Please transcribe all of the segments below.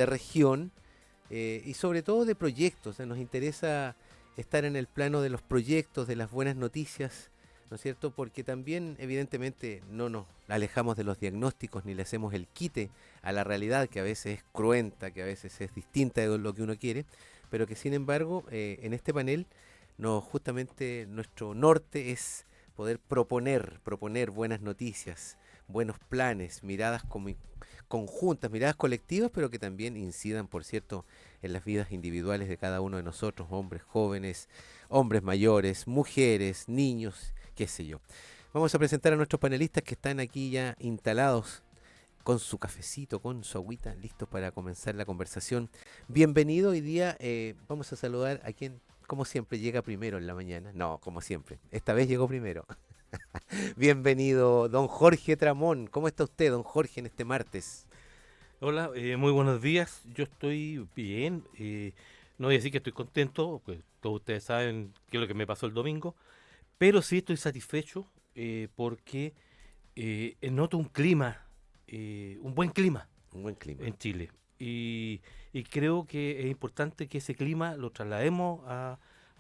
de región y sobre todo de proyectos. O sea, nos interesa estar en el plano de los proyectos, de las buenas noticias, ¿no es cierto? Porque también, evidentemente, no nos alejamos de los diagnósticos ni le hacemos el quite a la realidad, que a veces es cruenta, que a veces es distinta de lo que uno quiere, pero que sin embargo, en este panel, no, justamente nuestro norte es poder proponer buenas noticias, buenos planes, miradas conjuntas, miradas colectivas, pero que también incidan, por cierto, en las vidas individuales de cada uno de nosotros, hombres jóvenes, hombres mayores, mujeres, niños, qué sé yo. Vamos a presentar a nuestros panelistas que están aquí ya instalados con su cafecito, con su agüita, listos para comenzar la conversación. Bienvenido, hoy día vamos a saludar a quien, como siempre, llega primero en la mañana. No, como siempre, esta vez llegó primero. Bienvenido, don Jorge Tramón. ¿Cómo está usted, don Jorge, en este martes? Hola, muy buenos días. Yo estoy bien. No voy a decir que estoy contento, pues todos ustedes saben qué es lo que me pasó el domingo, pero sí estoy satisfecho porque noto un clima, un buen clima Un buen clima. en Chile. Y creo que es importante que ese clima lo traslademos a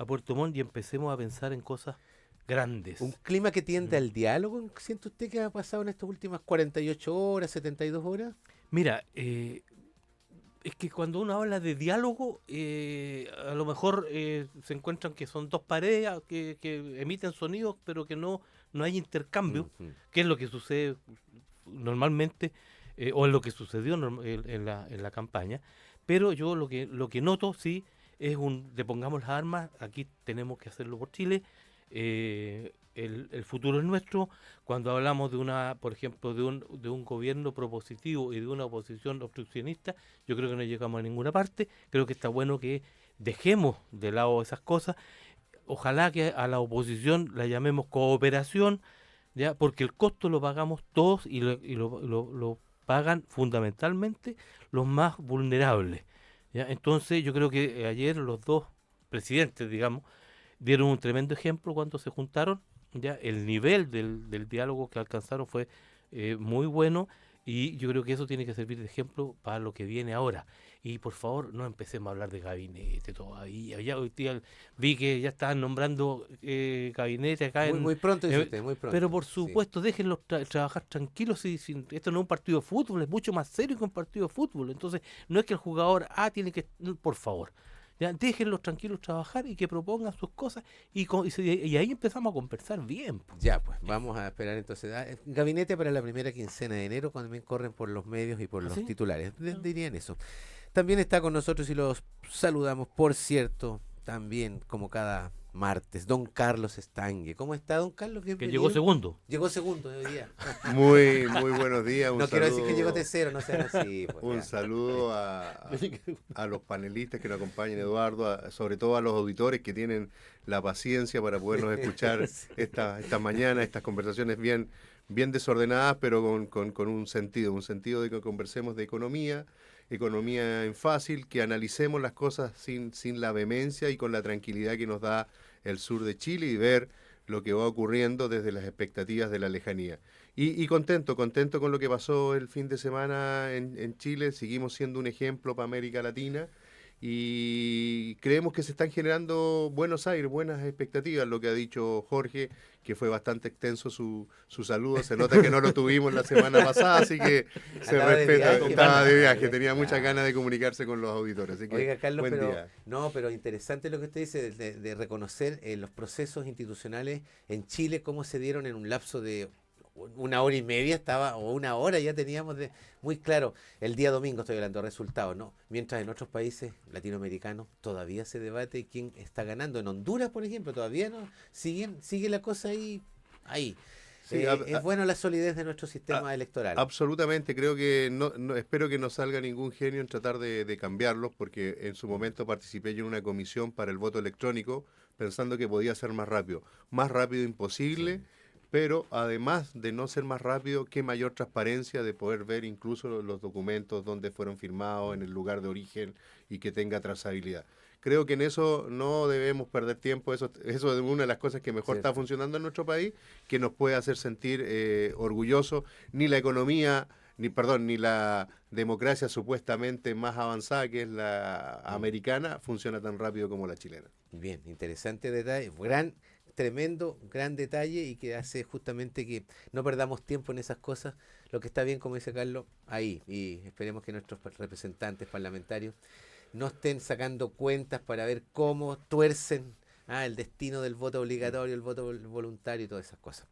Puerto Montt y empecemos a pensar en cosas Un grandes. clima que tiende Mm. al diálogo, ¿siente usted que ha pasado en estas últimas 48 horas, 72 horas? Mira, es que cuando uno habla de diálogo, a lo mejor se encuentran que son dos paredes que emiten sonidos, pero que no hay intercambio, Ujú. que es lo que sucede normalmente, o es lo que sucedió en la campaña. Pero yo lo que noto, sí, es depongamos las armas, aquí tenemos que hacerlo por Chile, el futuro es nuestro. Cuando hablamos por ejemplo, de un gobierno propositivo y de una oposición obstruccionista, yo creo que no llegamos a ninguna parte. Creo que está bueno que dejemos de lado esas cosas. Ojalá que a la oposición la llamemos cooperación, ya, porque el costo lo pagamos todos y lo pagan fundamentalmente los más vulnerables. ¿Ya? Entonces yo creo que ayer los dos presidentes, digamos, dieron un tremendo ejemplo cuando se juntaron. Ya el nivel del diálogo que alcanzaron fue muy bueno, y yo creo que eso tiene que servir de ejemplo para lo que viene ahora. Y por favor, no empecemos a hablar de gabinete todavía. Ya hoy día vi que ya estaban nombrando gabinete acá Muy, muy pronto, dice eh, usted, muy pero pronto. por Sí. supuesto, déjenlos trabajar tranquilos. Esto no es un partido de fútbol, es mucho más serio que un partido de fútbol. Entonces, no es que el jugador tiene que, no, por favor, ya, déjenlos tranquilos trabajar y que propongan sus cosas, y ahí empezamos a conversar bien, po. Ya, pues vamos a esperar entonces. Gabinete para la primera quincena de enero, cuando también corren por los medios y por los ¿Así? titulares. Ah, Dirían eso. También está con nosotros y los saludamos, por cierto, también como cada martes, don Carlos Estangue. ¿Cómo está, don Carlos? que llegó Bienvenido. segundo. Llegó segundo de hoy día. Muy buenos días, No quiero decir que llegó tercero, no sean así, pues un ya. saludo a los panelistas que nos acompañan, Eduardo, sobre todo a los auditores que tienen la paciencia para podernos escuchar Sí. esta mañana, estas conversaciones bien desordenadas, pero con un sentido de que conversemos de economía en fácil, que analicemos las cosas sin la vehemencia y con la tranquilidad que nos da el sur de Chile y ver lo que va ocurriendo desde las expectativas de la lejanía. Y contento con lo que pasó el fin de semana en Chile. Seguimos siendo un ejemplo para América Latina y creemos que se están generando buenos aires, buenas expectativas. Lo que ha dicho Jorge, que fue bastante extenso su saludo. Se nota que no lo tuvimos la semana pasada, así que se Andaba de respeta. viaje, Estaba pues, de andaba de viaje, viaje, tenía muchas claro. ganas de comunicarse con los auditores. Así que Oiga, Carlos, buen pero día. no, pero interesante lo que usted dice de reconocer los procesos institucionales en Chile, cómo se dieron en un lapso de una hora y media, estaba, o una hora ya teníamos muy claro. El día domingo estoy hablando de resultados, ¿no? Mientras en otros países latinoamericanos todavía se debate quién está ganando. En Honduras, por ejemplo, todavía no. Sigue la cosa ahí. Sí, Es bueno la solidez de nuestro a- sistema electoral. absolutamente, creo que espero que no salga ningún genio en tratar de cambiarlos, porque en su Mm, momento participé yo en una comisión para el voto electrónico pensando que podía ser más rápido sí. imposible, pero además de no ser más rápido, qué mayor transparencia de poder ver incluso los documentos donde fueron firmados, en el lugar de origen y que tenga trazabilidad. Creo que en eso no debemos perder tiempo, eso es una de las cosas que mejor está Cierto. funcionando en nuestro país, que nos puede hacer sentir orgullosos. Ni la economía, ni la democracia supuestamente más avanzada, que es la americana, funciona tan rápido como la chilena. Bien, interesante detalle, gran detalle y que hace justamente que no perdamos tiempo en esas cosas. Lo que está bien, como dice Carlos, ahí. Y esperemos que nuestros representantes parlamentarios no estén sacando cuentas para ver cómo tuercen el destino del voto obligatorio, el voto voluntario y todas esas cosas.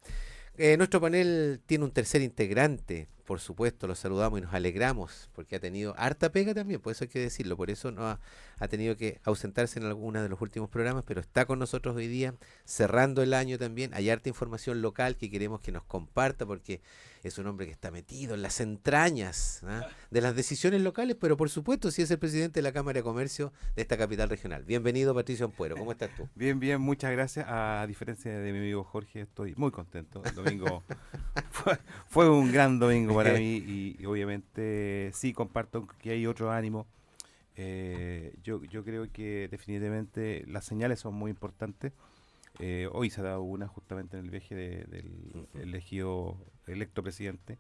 Nuestro panel tiene un tercer integrante, por supuesto, lo saludamos y nos alegramos, porque ha tenido harta pega también, por eso hay que decirlo, por eso no ha tenido que ausentarse en algunos de los últimos programas, pero está con nosotros hoy día, cerrando el año también. Hay harta información local que queremos que nos comparta, porque es un hombre que está metido en las entrañas de las decisiones locales, pero por supuesto, sí es el presidente de la Cámara de Comercio de esta capital regional. Bienvenido, Patricio Ampuero, ¿cómo estás tú? Bien, bien, muchas gracias. A diferencia de mi amigo Jorge, estoy muy contento. El domingo fue un gran domingo para mí y obviamente sí comparto que hay otro ánimo. Yo creo que definitivamente las señales son muy importantes. Hoy se ha dado una justamente en el viaje del elegido electo presidente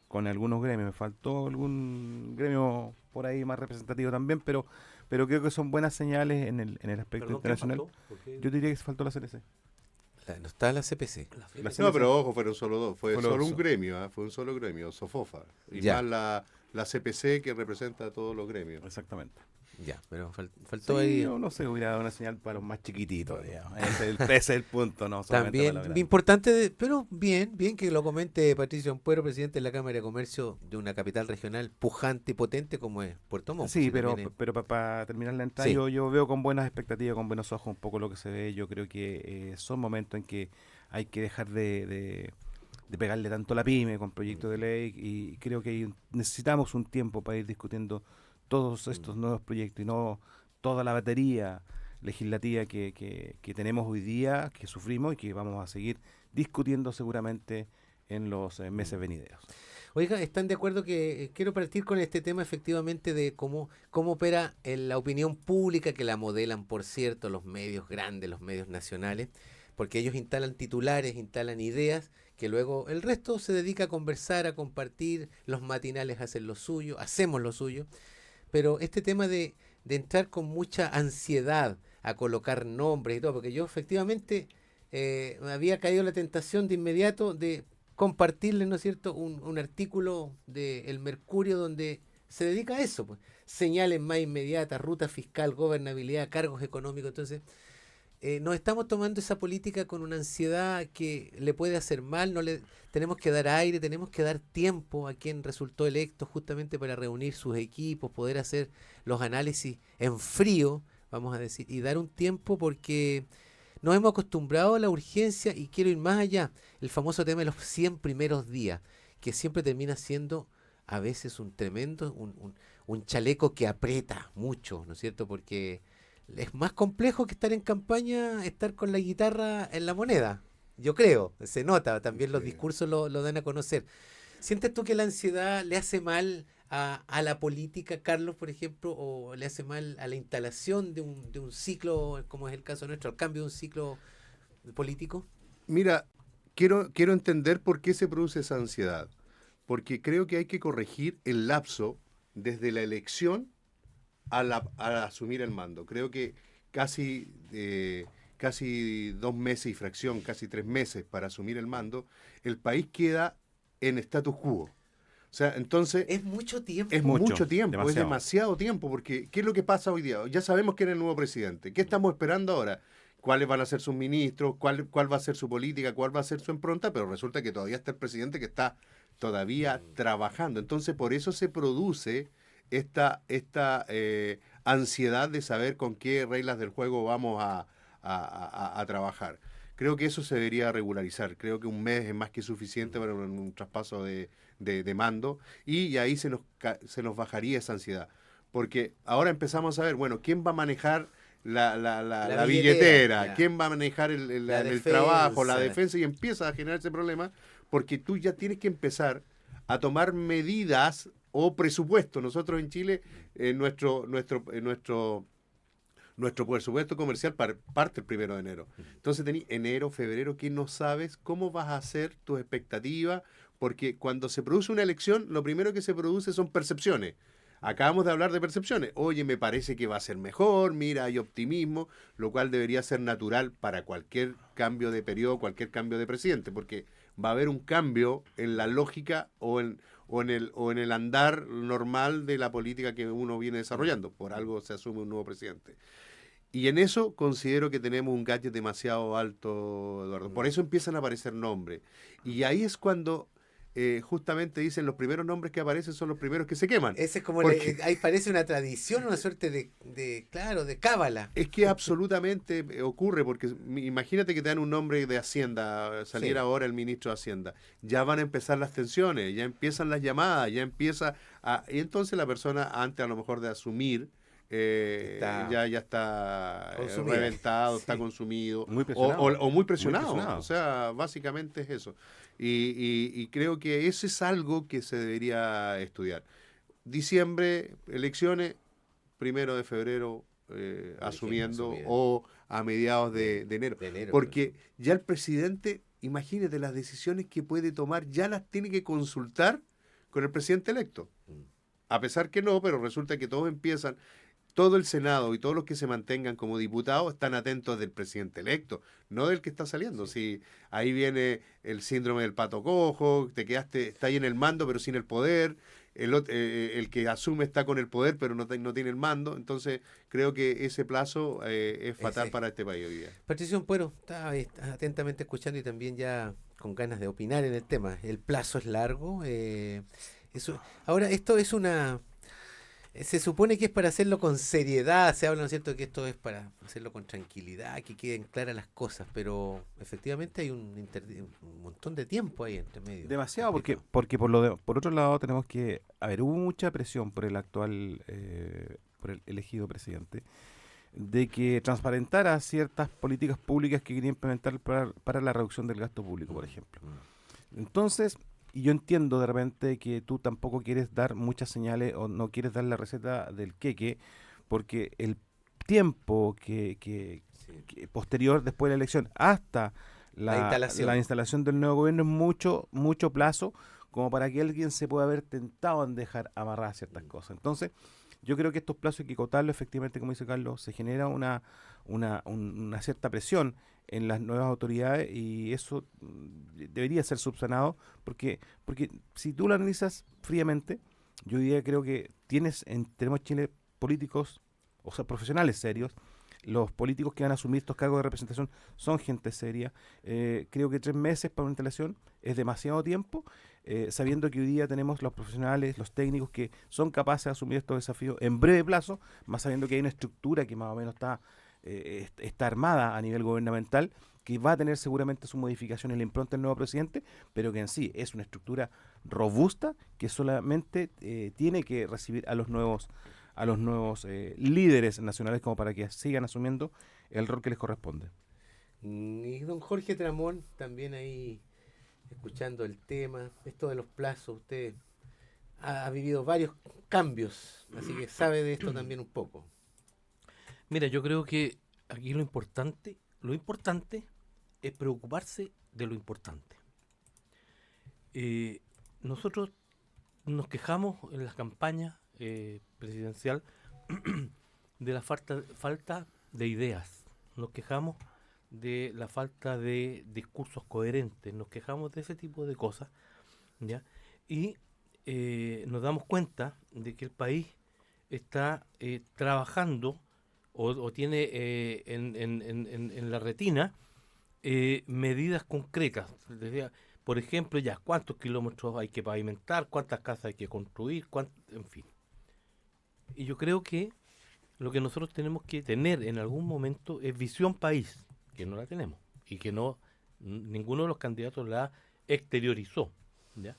con algunos gremios. Me faltó algún gremio por ahí más representativo también, pero creo que son buenas señales en el aspecto internacional. Yo diría que se faltó la CLC. No está la CPC. No, pero ojo, fueron solo dos. Fue Fueron solo un dos. gremio, fue un solo gremio, Sofofa. Y Ya. más la CPC, que representa a todos los gremios. Exactamente. Ya, pero faltó Sí, ahí. yo no sé, hubiera dado una señal para los más chiquititos, digamos. Ese es el punto, no solamente También, para los grandes. importante, pero bien que lo comente Patricio Ampuero, presidente de la Cámara de Comercio de una capital regional pujante y potente como es Puerto Montt. Sí, Si pero también para terminar la entrada, Sí. yo veo con buenas expectativas, con buenos ojos un poco lo que se ve. Yo creo que son momentos en que hay que dejar de pegarle tanto a la pyme con proyectos de ley, y creo que necesitamos un tiempo para ir discutiendo todos estos nuevos proyectos y no toda la batería legislativa que tenemos hoy día, que sufrimos y que vamos a seguir discutiendo seguramente en los meses venideros. Oiga, ¿están de acuerdo que quiero partir con este tema efectivamente de cómo opera en la opinión pública, que la modelan, por cierto, los medios grandes, los medios nacionales, porque ellos instalan titulares, instalan ideas, que luego el resto se dedica a conversar, a compartir, los matinales hacen lo suyo, hacemos lo suyo, pero este tema de entrar con mucha ansiedad a colocar nombres y todo, porque yo efectivamente me había caído la tentación de inmediato de compartirles, ¿no es cierto?, un artículo de El Mercurio donde se dedica a eso, pues. Señales más inmediatas, ruta fiscal, gobernabilidad, cargos económicos. Entonces, nos estamos tomando esa política con una ansiedad que le puede hacer mal. Tenemos que dar aire, tenemos que dar tiempo a quien resultó electo justamente para reunir sus equipos, poder hacer los análisis en frío, vamos a decir, y dar un tiempo, porque nos hemos acostumbrado a la urgencia y quiero ir más allá. El famoso tema de los 100 primeros días, que siempre termina siendo a veces un tremendo, un chaleco que aprieta mucho, ¿no es cierto? Porque es más complejo que estar en campaña, estar con la guitarra en la moneda. Yo creo, se nota, también los discursos lo dan a conocer. ¿Sientes tú que la ansiedad le hace mal a la política, Carlos, por ejemplo, o le hace mal a la instalación de un ciclo, como es el caso nuestro, al cambio de un ciclo político? Mira, quiero entender por qué se produce esa ansiedad. Porque creo que hay que corregir el lapso desde la elección a asumir el mando. Creo que casi 2 meses y fracción, casi 3 meses para asumir el mando, el país queda en status quo. O sea, entonces Es mucho tiempo. es Mucho, mucho tiempo, es demasiado. demasiado tiempo, porque ¿qué es lo que pasa hoy día? Ya sabemos quién es el nuevo presidente. ¿Qué estamos esperando ahora? ¿Cuáles van a ser sus ministros? ¿Cuál va a ser su política? ¿Cuál va a ser su impronta? Pero resulta que todavía está el presidente que está todavía trabajando. Entonces, por eso se produce esta ansiedad de saber con qué reglas del juego vamos a trabajar. Creo que eso se debería regularizar. Creo que un mes es más que suficiente para un traspaso de mando, y ahí se nos bajaría esa ansiedad. Porque ahora empezamos a ver, bueno, ¿quién va a manejar la billetera? Ya. ¿Quién va a manejar el defensa. trabajo, la defensa? Y empieza a generar ese problema, porque tú ya tienes que empezar a tomar medidas o presupuesto. Nosotros en Chile, nuestro presupuesto comercial parte el 1 de enero. Entonces tenés enero, febrero, que no sabes cómo vas a hacer tus expectativas, porque cuando se produce una elección, lo primero que se produce son percepciones. Acabamos de hablar de percepciones. Oye, me parece que va a ser mejor, mira, hay optimismo, lo cual debería ser natural para cualquier cambio de periodo, cualquier cambio de presidente, porque va a haber un cambio en la lógica o en el andar normal de la política que uno viene desarrollando. Por algo se asume un nuevo presidente. Y en eso considero que tenemos un gadget demasiado alto, Eduardo. Por eso empiezan a aparecer nombres. Y ahí es cuando justamente dicen los primeros nombres que aparecen son los primeros que se queman. Ese es como, Porque ahí parece una tradición, una suerte claro, de cábala. es que absolutamente ocurre, porque imagínate que te dan un nombre de Hacienda, saliera Sí. ahora el ministro de Hacienda, ya van a empezar las tensiones, ya empiezan las llamadas, ya empieza y entonces la persona, antes a lo mejor de asumir, Está ya está consumida. reventado, Sí. está consumido, Muy presionado. o muy presionado. Muy presionado. O sea, básicamente es eso. Y creo que eso es algo que se debería estudiar. Diciembre, elecciones, 1 de febrero, asumiendo, asumida. o a mediados de enero. De enero, Porque ya el presidente, imagínate, las decisiones que puede tomar, ya las tiene que consultar con el presidente electo. Mm. A pesar que no, pero resulta que todos empiezan, todo el Senado y todos los que se mantengan como diputados están atentos del presidente electo, no del que está saliendo. Si ahí viene el síndrome del pato cojo, te quedaste, está ahí en el mando pero sin el poder, el que asume está con el poder pero no tiene el mando. Entonces creo que ese plazo es fatal Ese. para este país hoy día. Patricio Ampuero, estaba ahí atentamente escuchando y también ya con ganas de opinar en el tema. El plazo es largo. Ahora, esto es se supone que es para hacerlo con seriedad, se habla, ¿no es cierto?, que esto es para hacerlo con tranquilidad, que queden claras las cosas, pero efectivamente hay un montón de tiempo ahí entre medio. Demasiado, complicado. porque por otro lado tenemos que, a ver, hubo mucha presión por el actual, por el elegido presidente, de que transparentara ciertas políticas públicas que quería implementar para la reducción del gasto público, por ejemplo. Entonces, y yo entiendo de repente que tú tampoco quieres dar muchas señales o no quieres dar la receta del queque, porque el tiempo que posterior, después de la elección, hasta la instalación del nuevo gobierno es mucho plazo como para que alguien se pueda haber tentado en dejar amarrar ciertas cosas. Entonces, yo creo que estos plazos hay que acotarlos, efectivamente, como dice Carlos, se genera una cierta presión en las nuevas autoridades y eso debería ser subsanado porque si tú lo analizas fríamente, yo diría creo que tenemos en Chile políticos, o sea, profesionales serios. Los políticos que van a asumir estos cargos de representación son gente seria. Creo que 3 meses para una instalación es demasiado tiempo, sabiendo que hoy día tenemos los profesionales, los técnicos que son capaces de asumir estos desafíos en breve plazo, más sabiendo que hay una estructura que más o menos está armada a nivel gubernamental, que va a tener seguramente su modificación en la impronta del nuevo presidente, pero que en sí es una estructura robusta que solamente tiene que recibir a los nuevos líderes nacionales como para que sigan asumiendo el rol que les corresponde. Y don Jorge Tramón, también ahí escuchando el tema, esto de los plazos, usted ha vivido varios cambios, así que sabe de esto también un poco. Mira, yo creo que aquí lo importante es preocuparse de lo importante. Nosotros nos quejamos en las campañas presidencial de la falta de ideas, nos quejamos de la falta de discursos coherentes, nos quejamos de ese tipo de cosas, ¿ya? Y nos damos cuenta de que el país está trabajando o tiene en la retina medidas concretas. Decía, por ejemplo, ya cuántos kilómetros hay que pavimentar, cuántas casas hay que construir, en fin. Y yo creo que lo que nosotros tenemos que tener en algún momento es visión país, que no la tenemos y que ninguno de los candidatos la exteriorizó, ¿ya?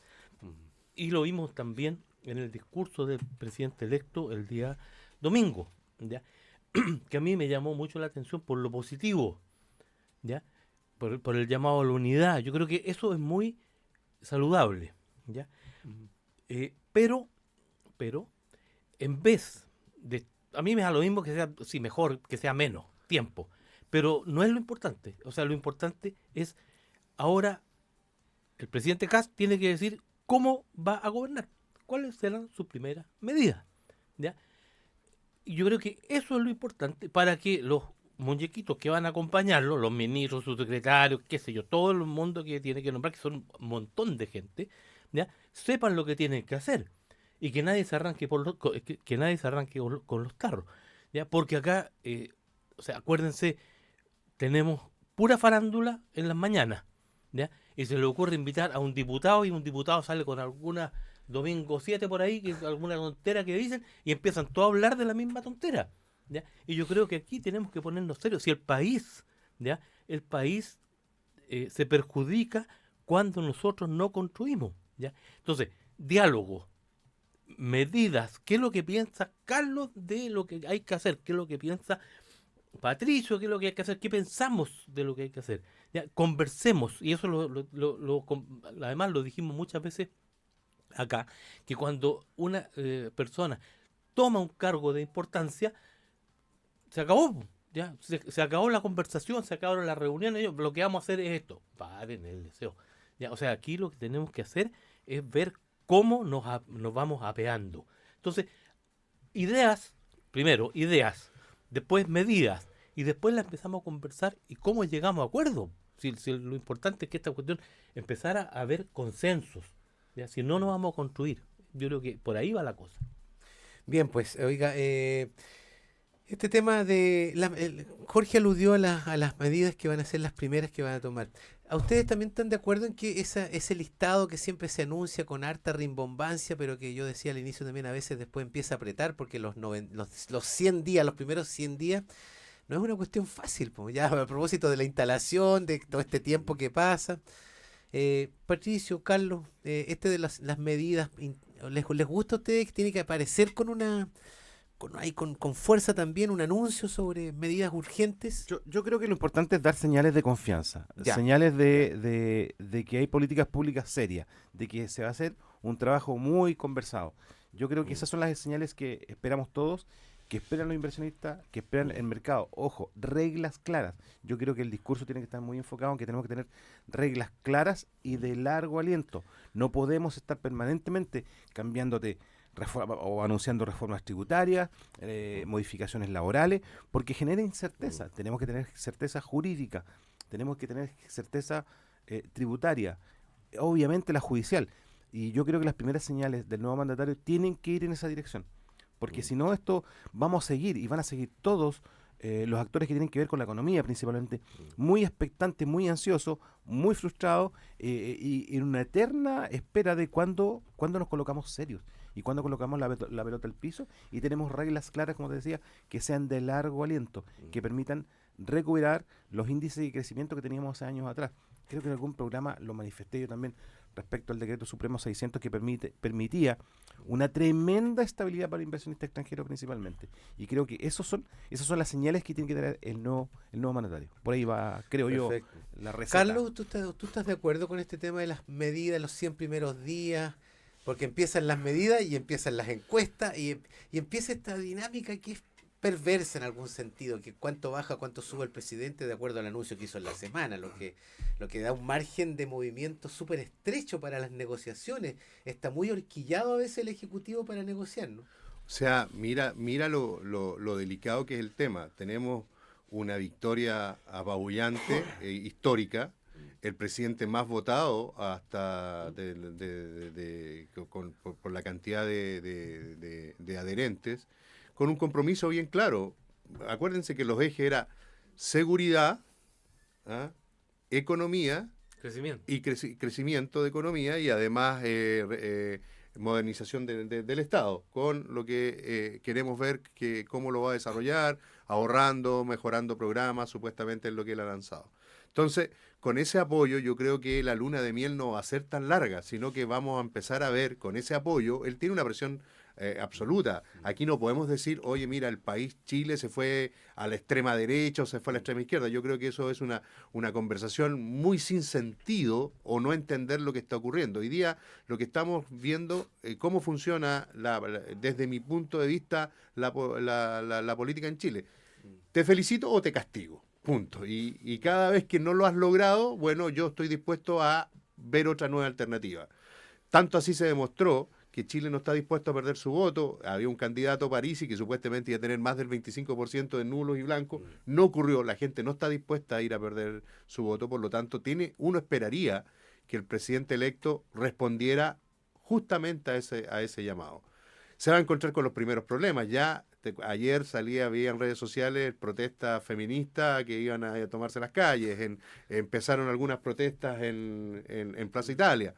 Y lo vimos también en el discurso del presidente electo el día domingo, ¿ya? Que a mí me llamó mucho la atención por lo positivo, ¿ya? Por el llamado a la unidad. Yo creo que eso es muy saludable, ¿ya? Pero en vez de, a mí me da lo mismo que sea, sí, mejor que sea menos tiempo, pero no es lo importante. O sea, lo importante es ahora el presidente Kast tiene que decir cómo va a gobernar, cuáles serán sus primeras medidas, ¿ya? Y yo creo que eso es lo importante para que los muñequitos que van a acompañarlo, los ministros, sus secretarios, qué sé yo, todo el mundo que tiene que nombrar, que son un montón de gente, ¿ya? Sepan lo que tienen que hacer y que nadie se arranque que nadie se arranque con los tarros, ¿ya? Porque acá, o sea, acuérdense, tenemos pura farándula en las mañanas, ¿ya? Y se le ocurre invitar a un diputado y un diputado sale con alguna domingo 7 por ahí, que es alguna tontera que dicen, y empiezan todos a hablar de la misma tontera, ¿ya? Y yo creo que aquí tenemos que ponernos serios. Si el país, ¿ya? El país se perjudica cuando nosotros no construimos, ¿ya? Entonces, diálogo, medidas, ¿qué es lo que piensa Carlos de lo que hay que hacer? ¿Qué es lo que piensa Patricio? ¿Qué es lo que hay que hacer? ¿Qué pensamos de lo que hay que hacer? ¿Ya? Conversemos, y eso además lo dijimos muchas veces acá, que cuando una persona toma un cargo de importancia, se acabó, ya, se acabó la conversación, se acabaron las reuniones, lo que vamos a hacer es esto, paren el deseo. Ya, o sea, aquí lo que tenemos que hacer es ver cómo nos vamos apeando. Entonces, ideas, primero ideas, después medidas, y después las empezamos a conversar y cómo llegamos a acuerdo. Si lo importante es que esta cuestión empezara a haber consensos, ¿ya? Si no, no vamos a construir. Yo creo que por ahí va la cosa. Bien, pues, oiga, este tema de... Jorge aludió a las medidas que van a ser las primeras que van a tomar. ¿A ustedes también están de acuerdo en que ese listado que siempre se anuncia con harta rimbombancia, pero que yo decía al inicio también a veces después empieza a apretar porque los 100 días, los primeros 100 días, no es una cuestión fácil, pues, ya a propósito de la instalación, de todo este tiempo que pasa? Patricio, Carlos, de las medidas, ¿les gusta a ustedes que tiene que aparecer con fuerza también un anuncio sobre medidas urgentes? Yo creo que lo importante es dar señales de confianza, Ya. señales de que hay políticas públicas serias, de que se va a hacer un trabajo muy conversado. Yo creo que esas son las señales que esperamos todos, que esperan los inversionistas, que esperan el mercado. Ojo, reglas claras. Yo creo que el discurso tiene que estar muy enfocado en que tenemos que tener reglas claras y de largo aliento. No podemos estar permanentemente cambiándote o anunciando reformas tributarias, modificaciones laborales, porque genera incerteza. Tenemos que tener certeza jurídica, tenemos que tener certeza tributaria, obviamente la judicial. Y yo creo que las primeras señales del nuevo mandatario tienen que ir en esa dirección, porque si no, esto vamos a seguir y van a seguir todos los actores que tienen que ver con la economía principalmente, muy expectantes, muy ansiosos, muy frustrados y en una eterna espera de cuándo nos colocamos serios y cuándo colocamos la pelota al piso y tenemos reglas claras, como te decía, que sean de largo aliento, que permitan recuperar los índices de crecimiento que teníamos hace años atrás. Creo que en algún programa lo manifesté yo también respecto al decreto supremo 600 que permitía una tremenda estabilidad para el inversionista extranjero principalmente. Y creo que esas son las señales que tiene que tener el nuevo mandatario. Por ahí va, creo Perfecto. yo, la receta. Carlos, ¿tú estás de acuerdo con este tema de las medidas, los 100 primeros días? Porque empiezan las medidas y empiezan las encuestas y empieza esta dinámica que es perversa en algún sentido, que cuánto baja, cuánto sube el presidente de acuerdo al anuncio que hizo en la semana, lo que da un margen de movimiento súper estrecho para las negociaciones. Está muy horquillado a veces el Ejecutivo para negociar, ¿no? O sea, mira lo delicado que es el tema. Tenemos una victoria apabullante, histórica, el presidente más votado hasta por la cantidad de adherentes, con un compromiso bien claro. Acuérdense que los ejes eran seguridad, economía, Crecimiento. y crecimiento de economía y además modernización del Estado, con lo que queremos ver que cómo lo va a desarrollar, ahorrando, mejorando programas, supuestamente es lo que él ha lanzado. Entonces, con ese apoyo, yo creo que la luna de miel no va a ser tan larga, sino que vamos a empezar a ver con ese apoyo, él tiene una presión absoluta. Aquí no podemos decir, oye, mira, el país Chile se fue a la extrema derecha o se fue a la extrema izquierda. Yo creo que eso es una conversación muy sin sentido o no entender lo que está ocurriendo. Hoy día lo que estamos viendo, cómo funciona desde mi punto de vista la política en Chile. Te felicito o te castigo. Punto. Y cada vez que no lo has logrado, bueno, yo estoy dispuesto a ver otra nueva alternativa. Tanto así se demostró que Chile no está dispuesto a perder su voto. Había un candidato Parisi que supuestamente iba a tener más del 25% de nulos y blancos. No ocurrió, la gente no está dispuesta a ir a perder su voto, por lo tanto uno esperaría que el presidente electo respondiera justamente a ese llamado. Se va a encontrar con los primeros problemas. Ya ayer había en redes sociales protestas feministas que iban a tomarse las calles, empezaron algunas protestas en Plaza Italia.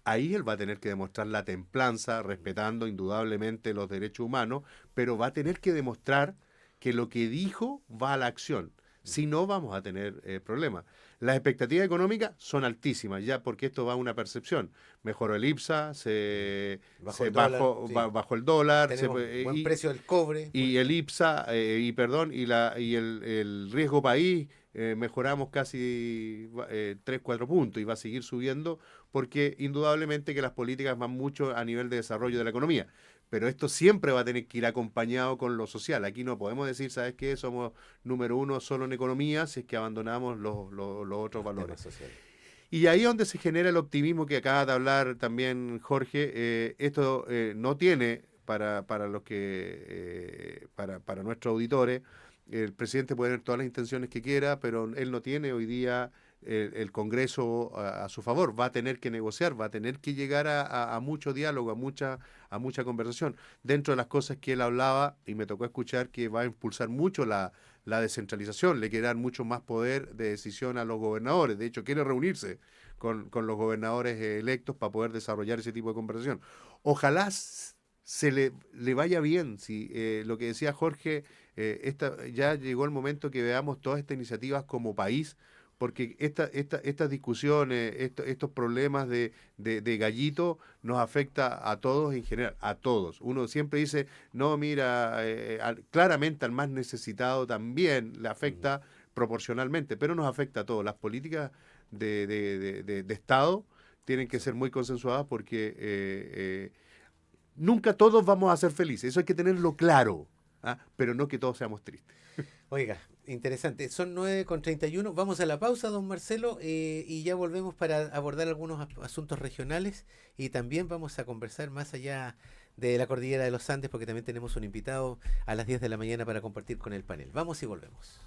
Ahí él va a tener que demostrar la templanza, respetando indudablemente los derechos humanos, pero va a tener que demostrar que lo que dijo va a la acción. Si no, vamos a tener problemas. Las expectativas económicas son altísimas, ya porque esto va a una percepción. Mejoró el IPSA, bajó el dólar, buen precio del cobre. Y el IPSA, y el riesgo país, mejoramos casi 3-4 puntos y va a seguir subiendo porque indudablemente que las políticas van mucho a nivel de desarrollo de la economía. Pero esto siempre va a tener que ir acompañado con lo social. Aquí no podemos decir, ¿sabes qué? Somos número uno solo en economía si es que abandonamos los otros valores. Y ahí es donde se genera el optimismo que acaba de hablar también Jorge. Esto no tiene para nuestros auditores. El presidente puede tener todas las intenciones que quiera, pero él no tiene hoy día el Congreso a su favor. Va a tener que negociar, va a tener que llegar a mucho diálogo, a mucha conversación. Dentro de las cosas que él hablaba, y me tocó escuchar que va a impulsar mucho la descentralización, le quiere dar mucho más poder de decisión a los gobernadores. De hecho, quiere reunirse con los gobernadores electos para poder desarrollar ese tipo de conversación. Ojalá se le vaya bien. Si lo que decía Jorge, ya llegó el momento que veamos todas estas iniciativas como país, porque estas discusiones, estos problemas de gallito nos afecta a todos en general, a todos. Uno siempre dice, no, mira, claramente al más necesitado también le afecta proporcionalmente, pero nos afecta a todos. Las políticas de Estado tienen que ser muy consensuadas porque nunca todos vamos a ser felices, eso hay que tenerlo claro, pero no que todos seamos tristes. Oiga, interesante. Son 9:31. Vamos a la pausa, don Marcelo, y ya volvemos para abordar algunos asuntos regionales y también vamos a conversar más allá de la cordillera de los Andes porque también tenemos un invitado a las 10 de la mañana para compartir con el panel. Vamos y volvemos.